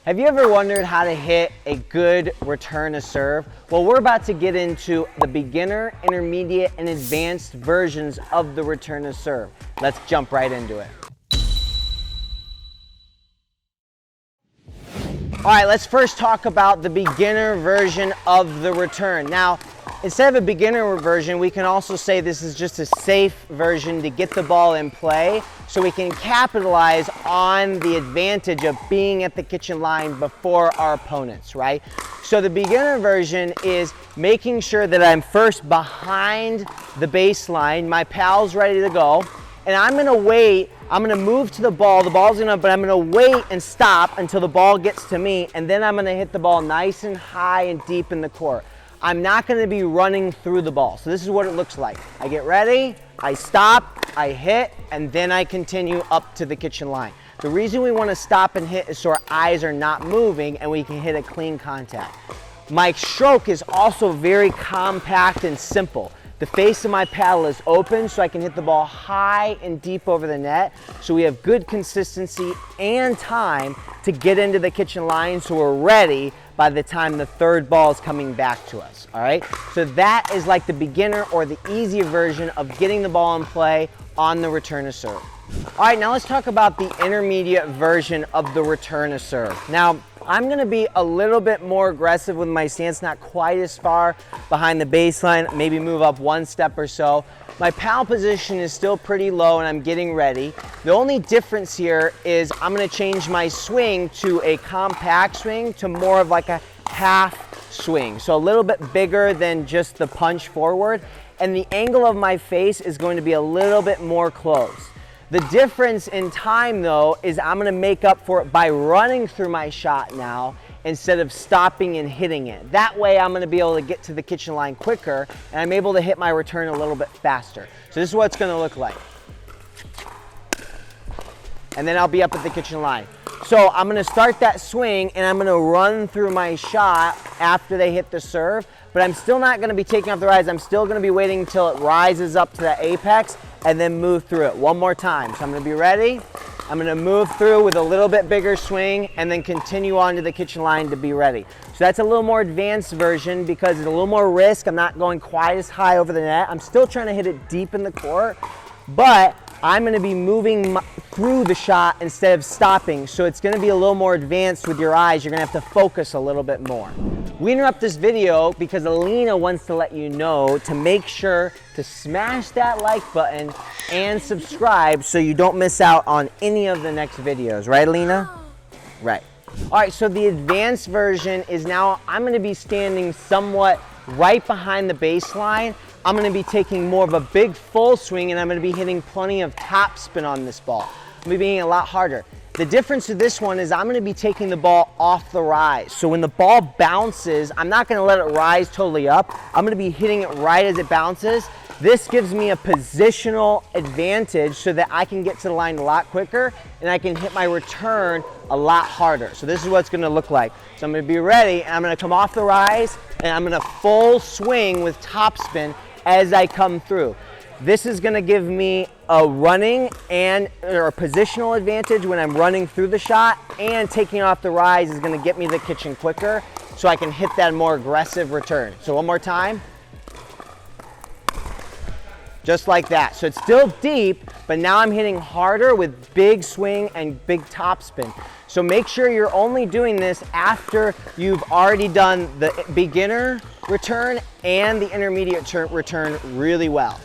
Have you ever wondered how to hit a good return to serve? Well, we're about to get into the beginner, intermediate, and advanced versions of the return to serve. Let's jump right into it. All right, let's first talk about the beginner version of the return. Now, instead of a beginner version, we can also say this is just a safe version to get the ball in play so we can capitalize on the advantage of being at the kitchen line before our opponents, right? So the beginner version is making sure that I'm first behind the baseline, my pal's ready to go, and I'm gonna wait, I'm gonna move to the ball, but I'm gonna wait and stop until the ball gets to me, and then I'm gonna hit the ball nice and high and deep in the court. I'm not gonna be running through the ball. So this is what it looks like. I get ready, I stop, I hit, and then I continue up to the kitchen line. The reason we wanna stop and hit is so our eyes are not moving and we can hit a clean contact. My stroke is also very compact and simple. The face of my paddle is open so I can hit the ball high and deep over the net. So we have good consistency and time to get into the kitchen line so we're ready by the time the third ball is coming back to us, all right? So that is like the beginner or the easier version of getting the ball in play on the return to serve. All right, now let's talk about the intermediate version of the return to serve. Now, I'm gonna be a little bit more aggressive with my stance, not quite as far behind the baseline, maybe move up one step or so. My paddle position is still pretty low and I'm getting ready. The only difference here is I'm gonna change my swing to a compact swing to more of like a half swing. So a little bit bigger than just the punch forward. And the angle of my face is going to be a little bit more closed. The difference in time though is I'm gonna make up for it by running through my shot now instead of stopping and hitting it. That way I'm gonna be able to get to the kitchen line quicker and I'm able to hit my return a little bit faster. So this is what it's gonna look like. And then I'll be up at the kitchen line. So I'm gonna start that swing and I'm gonna run through my shot after they hit the serve, but I'm still not gonna be taking off the rise. I'm still gonna be waiting until it rises up to the apex and then move through it one more time. So I'm gonna be ready. I'm gonna move through with a little bit bigger swing and then continue on to the kitchen line to be ready. So that's a little more advanced version because it's a little more risk. I'm not going quite as high over the net. I'm still trying to hit it deep in the court, but I'm gonna be moving through the shot instead of stopping. So it's gonna be a little more advanced with your eyes. You're gonna have to focus a little bit more. We interrupt this video because Alina wants to let you know to make sure to smash that like button and subscribe so you don't miss out on any of the next videos. Right, Alina? Right. All right, so the advanced version is now I'm gonna be standing somewhat right behind the baseline. I'm gonna be taking more of a big full swing and I'm gonna be hitting plenty of topspin on this ball. I'm gonna be hitting a lot harder. The difference to this one is I'm gonna be taking the ball off the rise. So when the ball bounces, I'm not gonna let it rise totally up. I'm gonna be hitting it right as it bounces. This gives me a positional advantage so that I can get to the line a lot quicker and I can hit my return a lot harder. So this is what it's gonna look like. So I'm gonna be ready and I'm gonna come off the rise and I'm gonna full swing with topspin as I come through. This is gonna give me a running or a positional advantage when I'm running through the shot, and taking off the rise is gonna get me the kitchen quicker so I can hit that more aggressive return. So one more time. Just like that. So it's still deep, but now I'm hitting harder with big swing and big topspin. So make sure you're only doing this after you've already done the beginner return and the intermediate return really well.